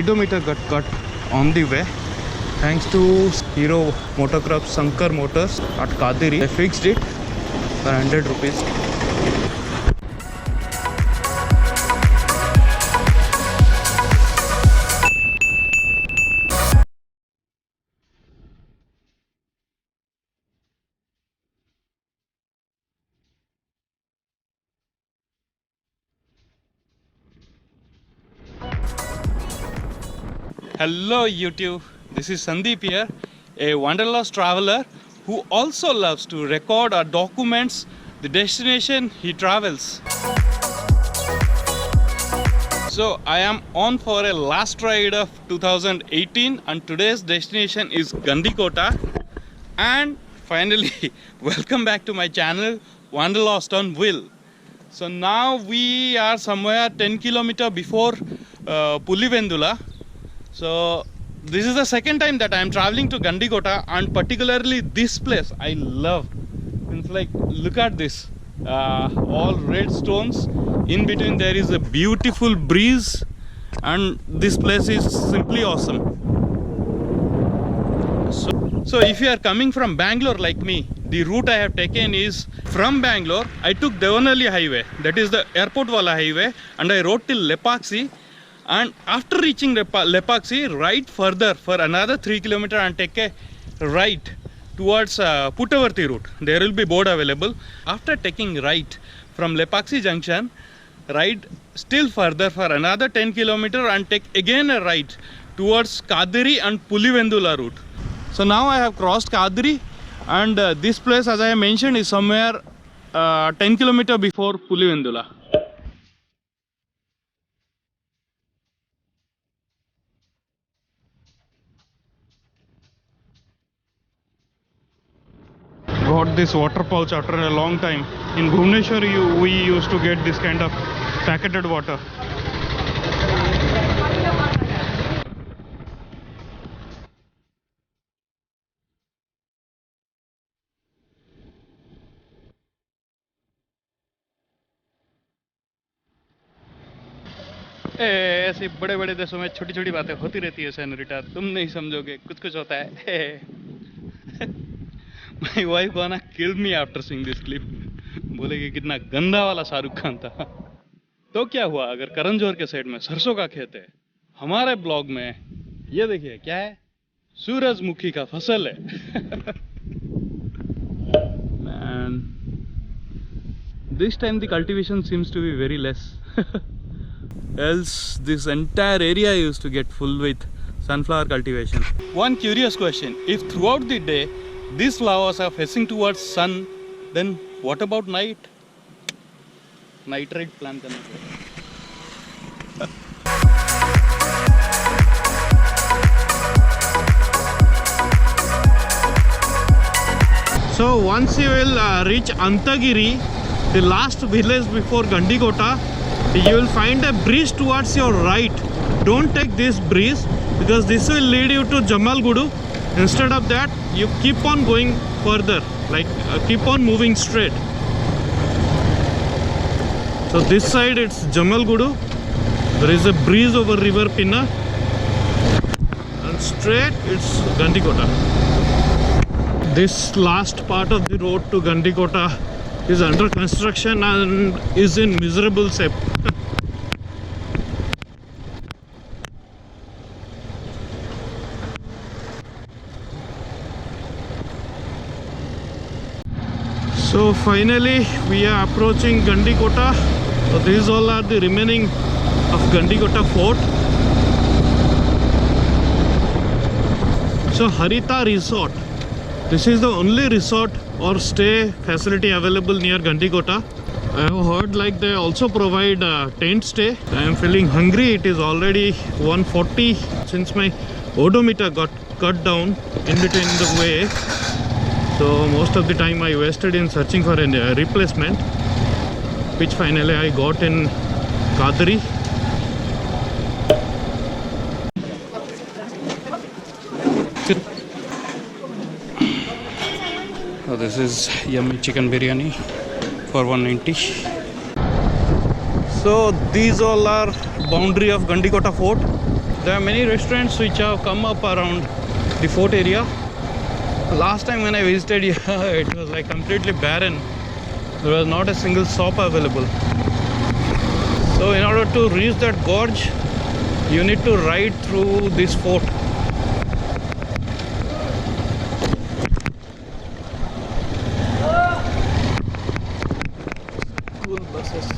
speedometer got cut on the way. Thanks to Hero Motocross Sankar Motors at Kadiri, they fixed it for 100 rupees. Hello YouTube, this is Sandeep here, a Wanderlust traveler who also loves to record or documents the destination he travels. So I am on for a last ride of 2018 and today's destination is Gandikota. And finally, welcome back to my channel, Wanderlust on Wheel. So now we are somewhere 10 km before Pulivendula. So this is the second time that I am traveling to Gandikota, and particularly this place I love. It's like, look at this, all red stones. In between there is a beautiful breeze, and this place is simply awesome. So if you are coming from Bangalore like me, the route I have taken is from Bangalore. I took Devanahalli highway, that is the airport wala highway, and I rode till Lepakshi. And after reaching Lepakshi, right further for another 3 km and take a right towards Puttavarthi route. There will be board available. After taking right from Lepakshi junction, ride still further for another 10 km and take again a right towards Kadiri and Pulivendula route. So now I have crossed Kadiri, and this place, as I mentioned, is somewhere 10 km before Pulivendula. Got this water pouch after a long time. In Bhubaneswar we used to get this kind of packeted water. ऐसे बड़े बड़े देशों में छोटी छोटी बातें होती रहती है सेनोरिटा, तुम नहीं समझोगे, कुछ कुछ होता है. My wife gonna kill me after seeing this clip. बोलेगी कितना गंदा वाला शाहरुख खान था. तो क्या हुआ अगर करण जौहर के साइड में सरसों का खेत है, हमारे ब्लॉग में ये देखिए क्या है, सूरजमुखी का फसल है. Man, this time the cultivation seems to be very less. Else this entire area used to get full with sunflower cultivation. One curious question, if throughout the day these flowers are facing towards sun, then what about night? Nitrate plan करना पड़ेगा. So once you will reach Antagiri, the last village before Gandikota, you will find a breeze towards your right. Don't take this breeze because this will lead you to Jamalgudu. Instead of that, you keep on going further, like keep on moving straight. So this side it's Jamalgudu. There is a breeze over river Pennar, and straight it's Gandikota. This last part of the road to Gandikota is under construction and is in miserable shape. So finally we are approaching Gandikota. So these all are the remaining of Gandikota fort. So Harita Resort, this is the only resort or stay facility available near Gandikota. I have heard like they also provide tent stay. I am feeling hungry. It is already 1:40 since my odometer got cut down in between the way. So most of the time I wasted in searching for a replacement, which finally I got in Kadiri. So this is yummy chicken biryani for 190. So these all are boundary of Gandikota fort. There are many restaurants which have come up around the fort area. Last time when I visited here, it was like completely barren. There was not a single shop available. So in order to reach that gorge, you need to ride through this fort. School buses.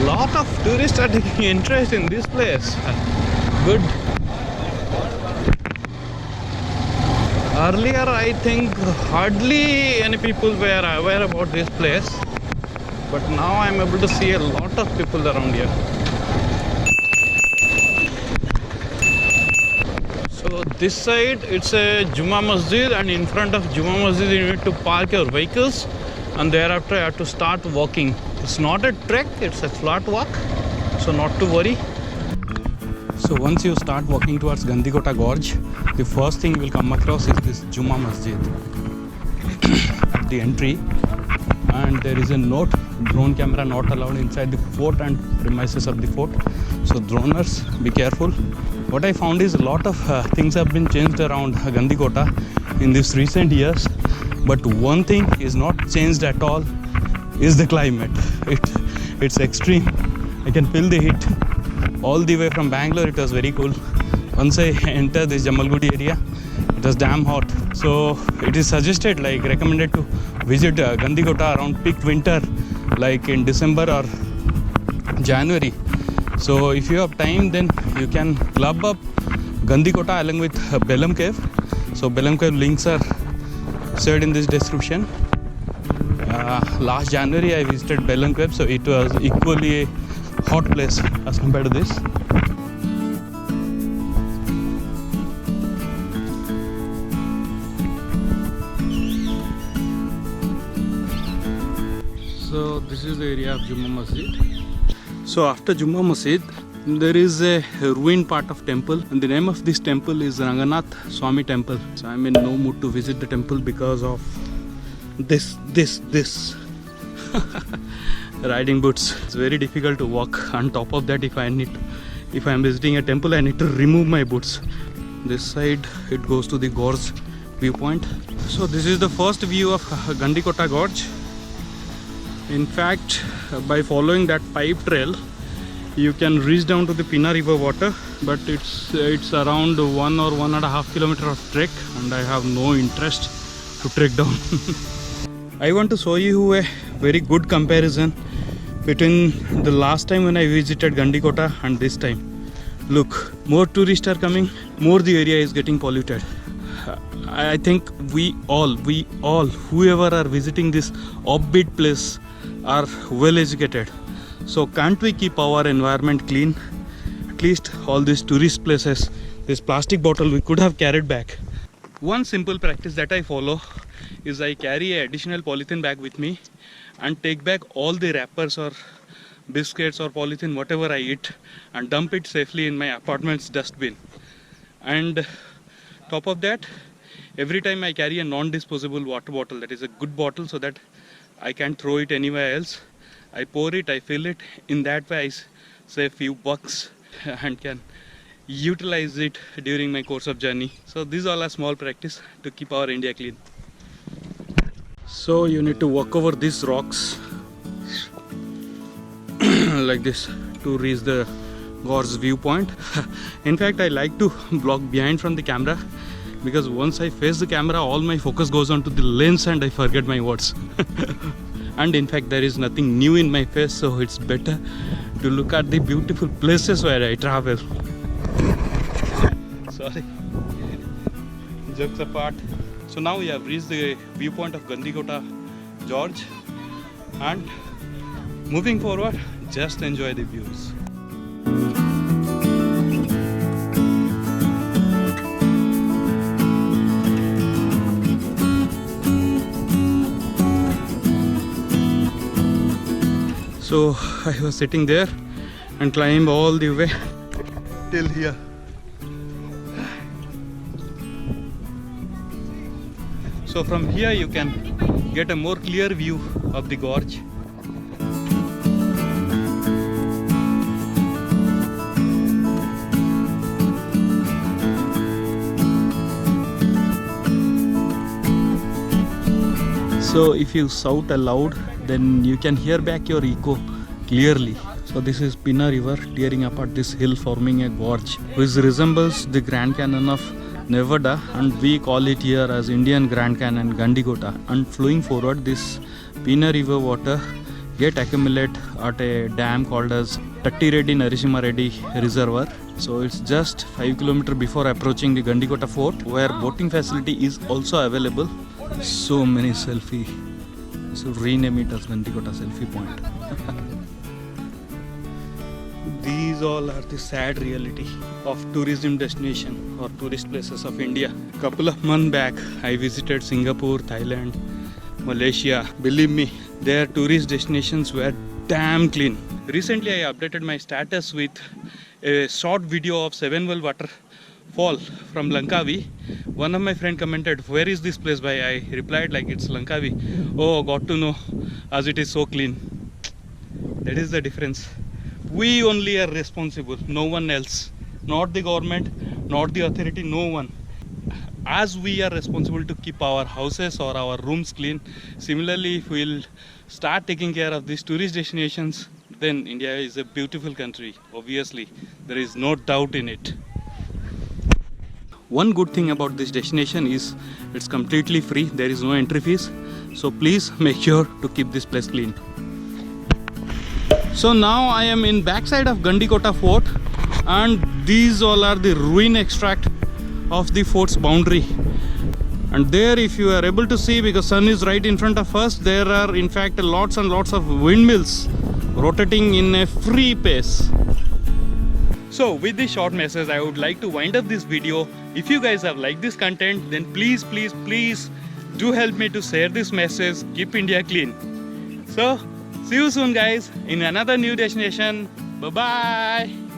Lot of tourists are taking interest in this place. Good. Earlier, I think hardly any people were aware about this place, but now I'm able to see a lot of people around here. So this side, it's a Juma Masjid, and in front of Juma Masjid you need to park your vehicles, and thereafter you have to start walking. It's not a trek, it's a flat walk, so not to worry. So once you start walking towards Gandikota Gorge, the first thing you will come across is this Juma Masjid at the entry, and there is a note: drone camera not allowed inside the fort and premises of the fort. So droners, be careful. What I found is a lot of things have been changed around Gandikota in these recent years, but one thing is not changed at all is the climate. It's extreme. I can feel the heat all the way from Bangalore. It was very cool. Once I entered this Jamalgudi area, it was damn hot. So it is suggested, like recommended, to visit Gandikota around peak winter, like in December or January. So if you have time, then you can club up Gandikota along with Belem Cave. So Belem Cave links are shared in this description. Last January I visited Belem Cave, so it was equally a hot place as compared to this. So this is the area of Juma Masjid. So after Juma Masjid, there is a ruined part of temple, and the name of this temple is Ranganath Swami Temple. So I'm in no mood to visit the temple because of this riding boots. It's very difficult to walk. On top of that, if I'm visiting a temple, I need to remove my boots. This side it goes to the Gorge viewpoint. So this is the first view of Gandikota Gorge. In fact, by following that pipe trail, you can reach down to the Pennar river water, but it's around 1 or 1.5 kilometers of trek, and I have no interest to trek down. I want to show you a very good comparison between the last time when I visited Gandikota and this time. Look, more tourists are coming, more the area is getting polluted. I think we all, whoever are visiting this offbeat place, are well educated. So can't we keep our environment clean? At least all these tourist places, this plastic bottle we could have carried back. One simple practice that I follow is I carry an additional polythene bag with me and take back all the wrappers or biscuits or polythene, whatever I eat, and dump it safely in my apartment's dustbin. And top of that, every time I carry a non-disposable water bottle, that is a good bottle, so that I can't throw it anywhere else. I pour it, I fill it. In that way I save few bucks and can utilize it during my course of journey. So these all are small practice to keep our India clean. So you need to walk over these rocks like this to reach the Gorge viewpoint. In fact, I like to vlog behind from the camera, because once I face the camera, all my focus goes onto the lens and I forget my words. And in fact, there is nothing new in my face, so it's better to look at the beautiful places where I travel. Sorry. Jokes apart. So now we have reached the viewpoint of Gandikota Gorge, and moving forward, just enjoy the views. So I was sitting there and climbed all the way till here. So from here you can get a more clear view of the gorge. So if you shout aloud, then you can hear back your echo clearly. So this is Pennar river tearing apart this hill, forming a gorge which resembles the Grand Canyon of Nevada, and we call it here as Indian Grand Canyon Gandikota. And flowing forward, this Pennar river water get accumulate at a dam called as Tatti Reddy Narishima Reddy Reservoir. So it's just 5 km before approaching the Gandikota fort, where boating facility is also available. So many selfie. So rename it as Gandikota selfie point. These all are the sad reality of tourism destination or tourist places of India. Couple of months back, I visited Singapore, Thailand, Malaysia. Believe me, their tourist destinations were damn clean. Recently, I updated my status with a short video of Seven Well waterfall from Langkawi. One of my friend commented, "Where is this place by?" I replied like, "It's Langkawi." Oh, got to know as it is so clean. That is the difference. We only are responsible, no one else. Not the government, not the authority, no one. As we are responsible to keep our houses or our rooms clean, similarly if we'll start taking care of these tourist destinations, then India is a beautiful country. Obviously, there is no doubt in it. One good thing about this destination is it's completely free. There is no entry fees. So please make sure to keep this place clean. So now I am in backside of Gandikota fort, and these all are the ruin extract of the fort's boundary. And there, if you are able to see, because sun is right in front of us, there are in fact lots and lots of windmills rotating in a free pace. So with this short message, I would like to wind up this video. If you guys have liked this content, then please do help me to share this message. Keep India clean. So see you soon guys in another new destination. Bye bye.